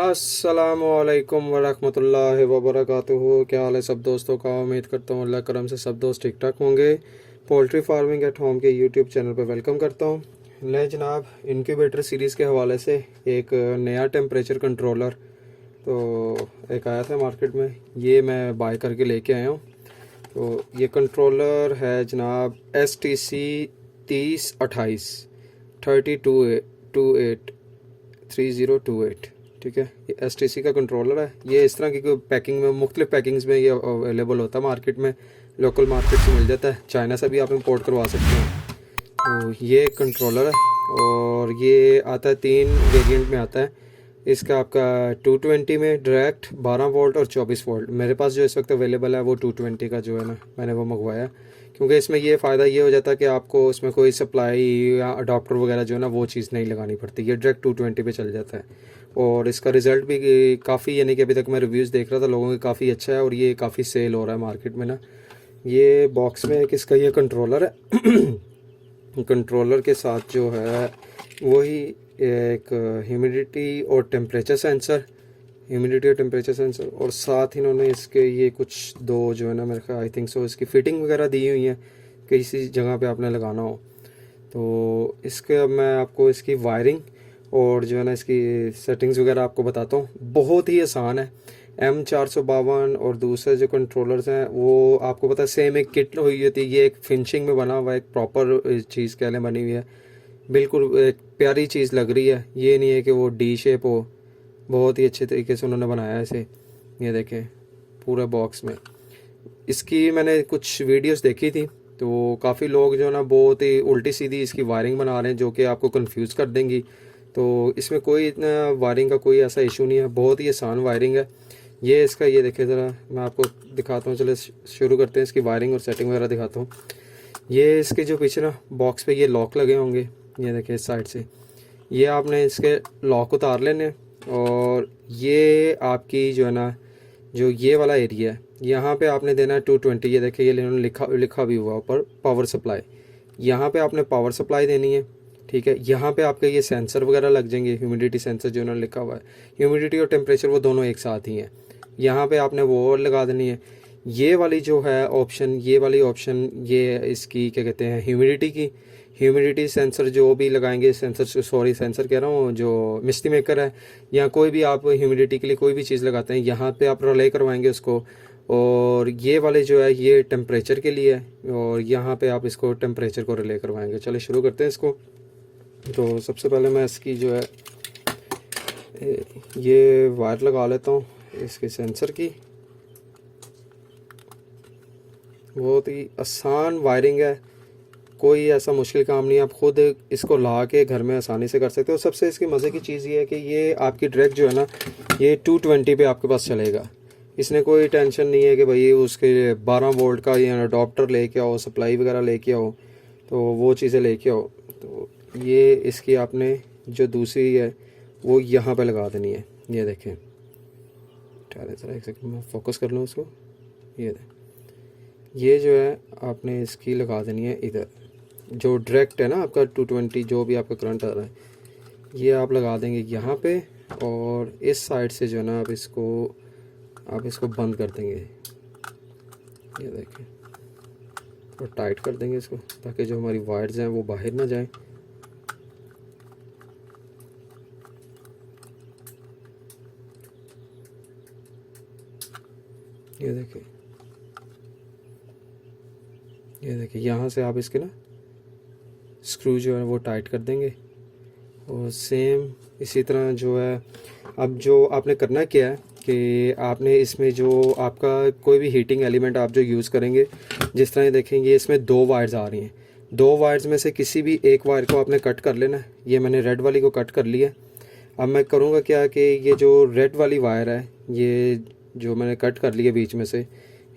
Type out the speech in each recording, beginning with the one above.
अस्सलामुअलैकुम वरहमतुल्लाहि वबरकातुहू। क्या हाल है सब दोस्तों का। उम्मीद करता हूँ अल्लाह करम से सब दोस्त ठीक ठाक होंगे। पोल्ट्री फार्मिंग एट होम के यूट्यूब चैनल पर वेलकम करता हूँ। ले जनाब, इनक्यूबेटर सीरीज़ के हवाले से एक नया टेम्परेचर कंट्रोलर तो एक आया था मार्केट में, ये मैं बाय करके लेके आया हूँ। तो ये कंट्रोलर है जनाब STC 3028 3028 ठीक है। ये STC का कंट्रोलर है। ये इस तरह की कोई पैकिंग में, मुख्तलिफ पैकिंग्स में ये अवेलेबल होता है मार्केट में। लोकल मार्केट से मिल जाता है, चाइना से भी आप इंपोर्ट करवा सकते हैं। तो ये कंट्रोलर है और ये आता है 3 वेरिएंट में आता है। इसका आपका 220 में डायरेक्ट 12 वोल्ट और 24 वोल्ट। मेरे पास जो इस वक्त अवेलेबल है वो 220 का जो है ना, मैंने वो मंगवाया, क्योंकि इसमें ये फ़ायदा ये हो जाता है कि आपको उसमें कोई सप्लाई या अडाप्टर वगैरह जो है ना वो चीज़ नहीं लगानी पड़ती। ये डायरेक्ट 220 पे चल जाता है और इसका रिज़ल्ट भी काफ़ी, यानी कि अभी तक मैं रिव्यूज़ देख रहा था लोगों के, काफ़ी अच्छा है और ये काफ़ी सेल हो रहा है मार्केट में ना। ये बॉक्स में एक इसका ये कंट्रोलर है। कंट्रोलर के साथ जो है वही एक ह्यूमिडिटी और टेम्परेचर सेंसर, और साथ इन्होंने इसके ये कुछ दो जो है ना, मेरे ख्याल आई थिंक सो इसकी फ़िटिंग वगैरह दी हुई है किसी जगह पे आपने लगाना हो तो। इसके मैं आपको इसकी वायरिंग और जो है ना इसकी सेटिंग्स वगैरह आपको बताता हूँ। बहुत ही आसान है। M452 और दूसरे जो कंट्रोलर्स हैं वो आपको पता है सेम एक किट हुई होती है। ये एक फिनिशिंग में बना हुआ है, एक प्रॉपर चीज़ कह लें बनी हुई है, बिल्कुल एक प्यारी चीज़ लग रही है। ये नहीं है कि वो डी शेप हो, बहुत ही अच्छे तरीके से उन्होंने बनाया है इसे। ये देखें पूरा बॉक्स में। इसकी मैंने कुछ वीडियोस देखी थी तो काफ़ी लोग जो है ना बहुत ही उल्टी सीधी इसकी वायरिंग बना रहे हैं जो कि आपको कंफ्यूज कर देंगी। तो इसमें कोई इतना वायरिंग का कोई ऐसा इशू नहीं है, बहुत ही आसान वायरिंग है। ये इसका ये देखें ज़रा, मैं आपको दिखाता हूँ। चलो शुरू करते हैं, इसकी वायरिंग और सेटिंग वगैरह दिखाता हूँ। ये इसके जो पीछे ना बॉक्स पे ये लॉक लगे होंगे, ये देखें इस साइड से। ये आपने इसके लॉक उतार लेने और ये आपकी जो है ना, जो ये वाला एरिया है यहाँ पे आपने देना है 220। ये देखिए ये इन्होंने लिखा भी हुआ ऊपर पावर सप्लाई। यहाँ पे आपने पावर सप्लाई देनी है, ठीक है। यहाँ पे आपके ये सेंसर वगैरह लग जाएंगे, ह्यूमिडिटी सेंसर जो उन्होंने लिखा हुआ है। ह्यूमिडिटी और टेम्परेचर वो दोनों एक साथ ही हैं। यहाँ पे आपने वो लगा देनी है। ये वाली जो है ऑप्शन, ये वाली ऑप्शन, ये इसकी क्या कहते हैं, ह्यूमिडिटी सेंसर जो भी लगाएंगे, सेंसर कह रहा हूँ, जो मिस्टी मेकर है या कोई भी आप ह्यूमिडिटी के लिए कोई भी चीज़ लगाते हैं यहाँ पे आप रिले करवाएंगे उसको। और ये वाले जो है ये टेम्परेचर के लिए है और यहाँ पे आप इसको टेम्परेचर को रिले करवाएंगे। चलिए शुरू करते हैं इसको। तो सबसे पहले मैं इसकी जो है ये वायर लगा लेता हूँ इसके सेंसर की। बहुत ही आसान वायरिंग है, कोई ऐसा मुश्किल काम नहीं है। आप खुद इसको ला के घर में आसानी से कर सकते हो। सबसे इसकी मज़े की चीज़ ये है कि ये आपकी डायरेक्ट जो है ना ये 220 पे आपके पास चलेगा। इसने कोई टेंशन नहीं है कि भाई उसके 12 वोल्ट का या अडोप्टर लेके आओ, सप्लाई वगैरह लेके आओ, तो वो चीज़ें लेके आओ। तो ये इसकी आपने जो दूसरी है वो यहाँ पे लगा देनी है। ये देखें, ठहरे ज़रा एक सेकंड में फोकस कर लूँ उसको। ये जो है आपने इसकी लगा देनी है इधर, जो डायरेक्ट है ना आपका 220 जो भी आपका करंट आ रहा है, ये आप लगा देंगे यहाँ पे। और इस साइड से जो है ना आप इसको बंद कर देंगे। ये देखें, और टाइट कर देंगे इसको ताकि जो हमारी वायर्स हैं वो बाहर ना जाएं। ये देखिए यहाँ से आप इसके ना स्क्रू जो है वो टाइट कर देंगे। और सेम इसी तरह जो है, अब जो आपने करना क्या है कि आपने इसमें जो आपका कोई भी हीटिंग एलिमेंट आप जो यूज़ करेंगे, जिस तरह देखेंगे इसमें 2 वायर्स आ रही हैं। 2 वायर्स में से किसी भी एक वायर को आपने कट कर लेना है। ये मैंने रेड वाली को कट कर लिया। अब मैं करूँगा क्या कि ये जो रेड वाली वायर है, ये जो मैंने कट कर लिया बीच में से,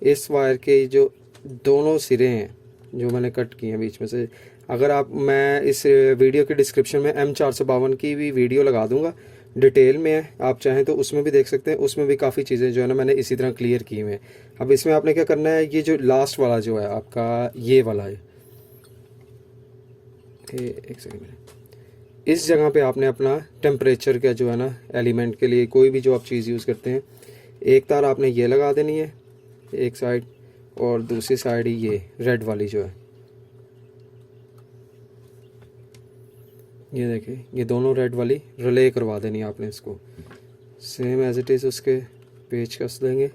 इस वायर के जो दोनों सिरे हैं जो मैंने कट किए हैं बीच में से, अगर आप, मैं इस वीडियो के डिस्क्रिप्शन में M452 की भी वीडियो लगा दूंगा, डिटेल में है, आप चाहें तो उसमें भी देख सकते हैं। उसमें भी काफ़ी चीज़ें जो है ना मैंने इसी तरह क्लियर की हुई हैं। अब इसमें आपने क्या करना है, ये जो लास्ट वाला जो है आपका ये वाला है, एक सेकेंड में, इस जगह पे आपने अपना टेम्परेचर का जो है ना एलिमेंट के लिए कोई भी जो आप चीज़ यूज़ करते हैं, एक तार आपने ये लगा देनी है एक साइड, और दूसरी साइड ही ये रेड वाली जो है, ये देखिए ये दोनों रेड वाली रिले करवा देनी है आपने इसको। सेम एज इट इज़ उसके पेच कस देंगे।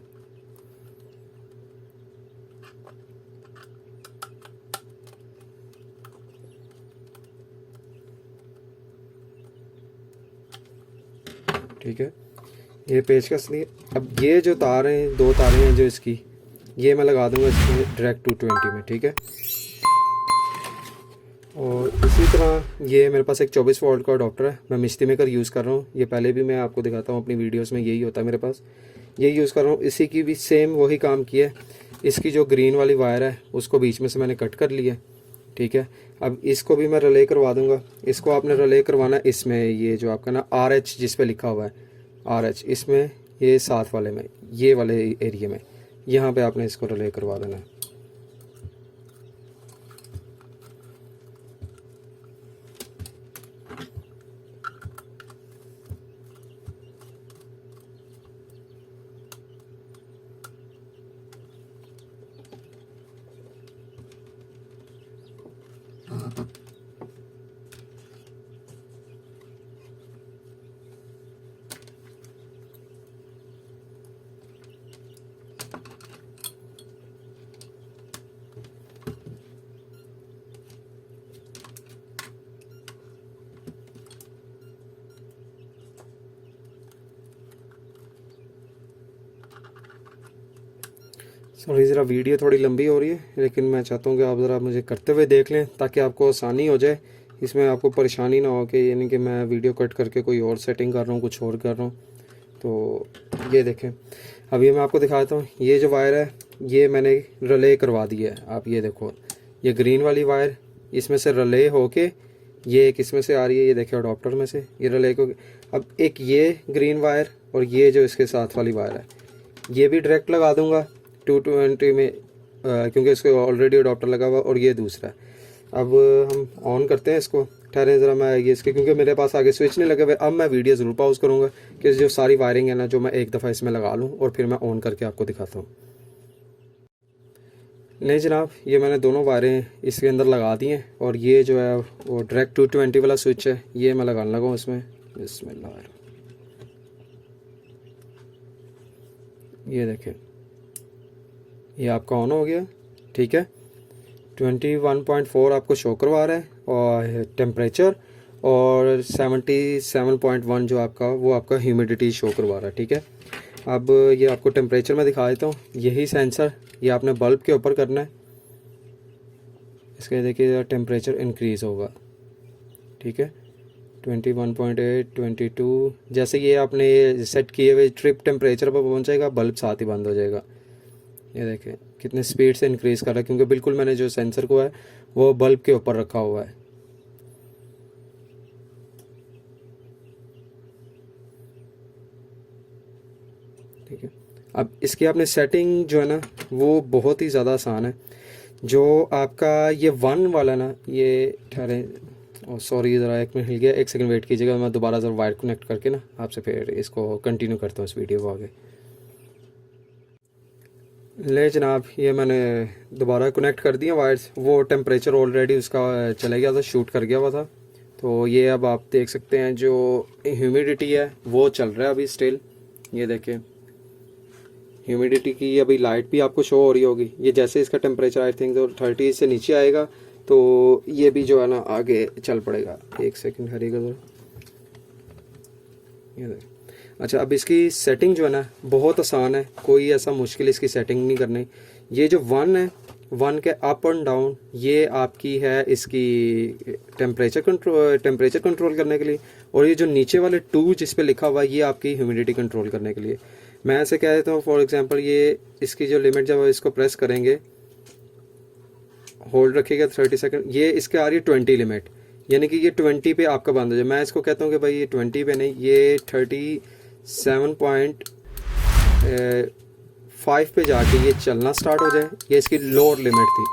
ठीक है, ये पेचकस लिए। अब ये जो तार हैं, दो तारें हैं जो इसकी, ये मैं लगा दूंगा इसमें डायरेक्ट 220 में। ठीक है, और इसी तरह ये मेरे पास एक 24 वोल्ट का अडॉप्टर है, मैं मिस्टी मेकर यूज़ कर रहा हूँ। ये पहले भी मैं आपको दिखाता हूँ अपनी वीडियोस में, यही होता है मेरे पास, यही यूज़ कर रहा हूँ। इसी की भी सेम वही काम किया है। इसकी जो ग्रीन वाली वायर है उसको बीच में से मैंने कट कर लिया। ठीक है, अब इसको भी मैं रिले करवा दूंगा। इसको आपने रिले करवाना इसमें, ये जो आपका ना RH जिस पे लिखा हुआ है RH, इसमें ये साथ वाले में, ये वाले एरिया में, यहाँ पे आपने इसको रिले करवा देना है। सॉरी, ज़रा वीडियो थोड़ी लंबी हो रही है, लेकिन मैं चाहता हूँ कि आप ज़रा मुझे करते हुए देख लें ताकि आपको आसानी हो जाए, इसमें आपको परेशानी ना हो कि यानी कि मैं वीडियो कट करके कोई और सेटिंग कर रहा हूँ, कुछ और कर रहा हूँ। तो ये देखें, अभी मैं आपको दिखाता हूँ। ये जो वायर है ये मैंने रिले करवा दी है। आप ये देखो, ये ग्रीन वाली वायर इसमें से रिले होके ये एक इसमें से आ रही है, ये देखिए अडॉप्टर में से ये रिले को। अब एक ये ग्रीन वायर और ये जो इसके साथ वाली वायर है, ये भी डायरेक्ट लगा दूंगा 220 में, क्योंकि इसको ऑलरेडी अडॉप्टर लगा हुआ, और ये दूसरा है। अब हम ऑन करते हैं इसको। ठहरे ज़रा, मैं ये इसके, क्योंकि मेरे पास आगे स्विच नहीं लगे हुए। अब मैं वीडियो ज़रूर पॉज करूँगा कि जो सारी वायरिंग है ना, जो मैं एक दफ़ा इसमें लगा लूँ और फिर मैं ऑन करके आपको दिखाता हूँ। नहीं जनाब, ये मैंने दोनों वायरें इसके अंदर लगा दी हैं, और ये जो है वो डायरेक्ट 220 वाला स्विच है, ये मैं लगाने लगा हूँ इसमें। बिस्मिल्लाह, ये देखें, ये आपका ऑन हो गया। ठीक है, 21.4 आपको शो करवा रहा है, और टेम्परेचर, और 77.1 जो आपका, वो आपका ह्यूमिडिटी शो करवा रहा है। ठीक है, अब ये आपको टेम्परेचर में दिखा देता हूँ। यही सेंसर ये आपने बल्ब के ऊपर करना है। इसके देखिए टेम्परेचर इंक्रीज़ होगा। ठीक है, 21.8, 22, जैसे ये आपने सेट किए हुए ट्रिप टेम्परेचर पर पहुँचेगा, बल्ब साथ ही बंद हो जाएगा। ये देखें कितने स्पीड से इंक्रीज़ कर रहा है, क्योंकि बिल्कुल मैंने जो सेंसर को है वो बल्ब के ऊपर रखा हुआ है। ठीक है, अब इसकी आपने सेटिंग जो है ना वो बहुत ही ज़्यादा आसान है। जो आपका ये 1 वाला ना, ये ठहरे, सॉरी ज़रा एक मिनट हिल गया, एक सेकंड वेट कीजिएगा, मैं दोबारा ज़रा वायर कनेक्ट करके ना आपसे फिर इसको कंटिन्यू करता हूँ इस वीडियो को आगे। ले जनाब, ये मैंने दोबारा कनेक्ट कर दिया वायर्स। वो टेम्परेचर ऑलरेडी उसका चला गया था, शूट कर गया हुआ था। तो ये अब आप देख सकते हैं जो ह्यूमिडिटी है वो चल रहा है अभी स्टिल। ये देखें ह्यूमिडिटी की अभी लाइट भी आपको शो हो रही होगी। ये जैसे इसका टेम्परेचर आई थिंक 30 से नीचे आएगा तो ये भी जो है ना आगे चल पड़ेगा। एक सेकंड हरिएगा ज़रा, ये देखें। अच्छा, अब इसकी सेटिंग जो है ना बहुत आसान है, कोई ऐसा मुश्किल इसकी सेटिंग नहीं करनी। ये जो 1 है, 1 के अप एंड डाउन, ये आपकी है इसकी टेम्परेचर कंट्रोल करने के लिए, और ये जो नीचे वाले 2 जिस पे लिखा हुआ है ये आपकी ह्यूमिडिटी कंट्रोल करने के लिए। मैं ऐसे कह देता हूँ, फॉर एग्जांपल ये इसकी जो लिमिट, जब इसको प्रेस करेंगे, होल्ड रखिएगा 30 सेकंड, ये इसके आ रही है 20 लिमिट, यानी कि ये 20 पे आपका बंद हो जाए। मैं इसको कहता हूँ कि भाई ये 20 पे नहीं, ये 37.5 पे जाके ये चलना स्टार्ट हो जाए। ये इसकी लोअर लिमिट थी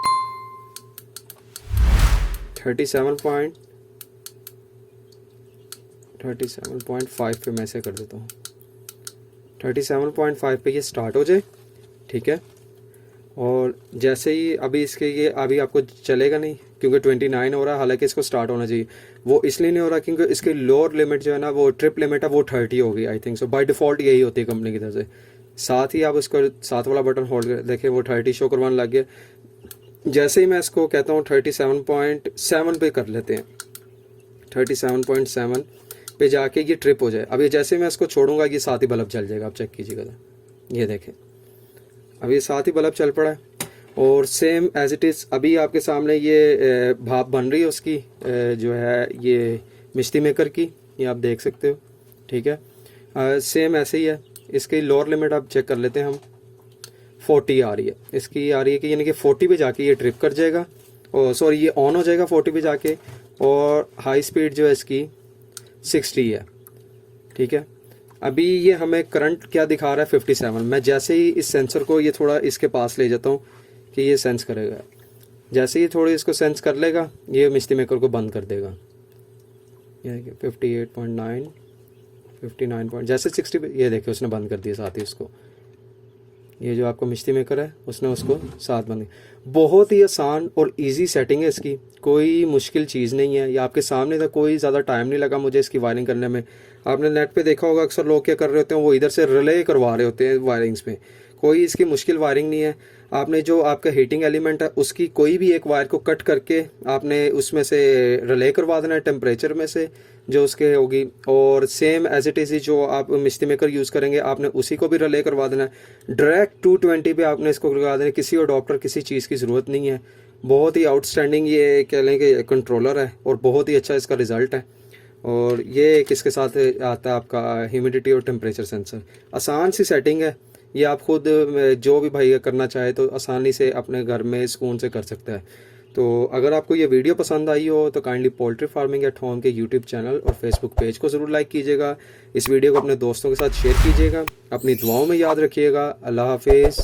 37. 37.5 पे मैं इसे कर देता हूँ। 37.5 पे ये स्टार्ट हो जाए, ठीक है। और जैसे ही अभी इसके ये अभी आपको चलेगा नहीं क्योंकि 29 हो रहा है, हालांकि इसको स्टार्ट होना चाहिए। वो इसलिए नहीं हो रहा क्योंकि इसकी लोअर लिमिट जो है ना, वो ट्रिप लिमिट है वो 30 होगी I think so. By default यही होती है कंपनी की तरफ से। साथ ही आप उसको साथ वाला बटन होल्ड कर देखें, वो 30 शो करवाने लग गया। जैसे ही मैं इसको कहता हूँ 37.7 पे कर लेते हैं, 37.7 पे जाके ये ट्रिप हो जाए। अभी जैसे मैं इसको छोड़ूंगा ये साथ ही बल्ब जल जाएगा, आप चेक कीजिएगा। ये देखें अभी साथ ही बल्ब चल पड़ा है। और सेम एज इट इज़ अभी आपके सामने ये भाप बन रही है उसकी, जो है ये मिश्ती मेकर की, ये आप देख सकते हो, ठीक है। सेम ऐसे ही है। इसकी लोअर लिमिट आप चेक कर लेते हैं हम, 40 आ रही है। इसकी आ रही है कि यानी कि 40 पे जाके ये ट्रिप कर जाएगा, और सॉरी ये ऑन हो जाएगा 40 पे जाके। और हाई स्पीड जो है इसकी 60 है, ठीक है। अभी ये हमें करंट क्या दिखा रहा है, 57। मैं जैसे ही इस सेंसर को ये थोड़ा इसके पास ले जाता हूँ कि ये सेंस करेगा, जैसे ही थोड़ी इसको सेंस कर लेगा ये मिस्टी मेकर को बंद कर देगा। ये देखिए 58.9, 59 जैसे 60 पे ये देखिए उसने बंद कर दिया साथ ही उसको। ये जो आपको मिश्ती मेकर है उसने उसको साथ बंद किया। बहुत ही आसान और इजी सेटिंग है इसकी, कोई मुश्किल चीज़ नहीं है। ये आपके सामने था, कोई ज़्यादा टाइम नहीं लगा मुझे इसकी वायरिंग करने में। आपने नेट पे देखा होगा अक्सर लोग क्या कर रहे होते हैं, वो इधर से रिले करवा रहे होते हैं वायरिंग्स में। कोई इसकी मुश्किल वायरिंग नहीं है। आपने जो आपका हीटिंग एलिमेंट है उसकी कोई भी एक वायर को कट करके आपने उसमें से रिले करवा देना है टेम्परेचर में से जो उसके होगी। और सेम एज इट इज़ जो आप मिश्ती मेकर यूज़ करेंगे आपने उसी को भी रिले करवा देना है। डायरेक्ट 220 पे आपने इसको करवा देना है, किसी अडोप्टर किसी चीज़ की ज़रूरत नहीं है। बहुत ही आउटस्टैंडिंग ये कह लें कि कंट्रोलर है और बहुत ही अच्छा इसका रिज़ल्ट है। और ये किसके साथ आता है आपका ह्यूमिडिटी और टेम्परेचर सेंसर। आसान सी सेटिंग है, ये आप खुद जो भी भाई करना चाहे तो आसानी से अपने घर में सुकून से कर सकता है। तो अगर आपको ये वीडियो पसंद आई हो तो kindly poultry farming at home के यूट्यूब चैनल और फेसबुक पेज को ज़रूर लाइक कीजिएगा। इस वीडियो को अपने दोस्तों के साथ शेयर कीजिएगा। अपनी दुआओं में याद रखिएगा। अल्लाह हाफिज़।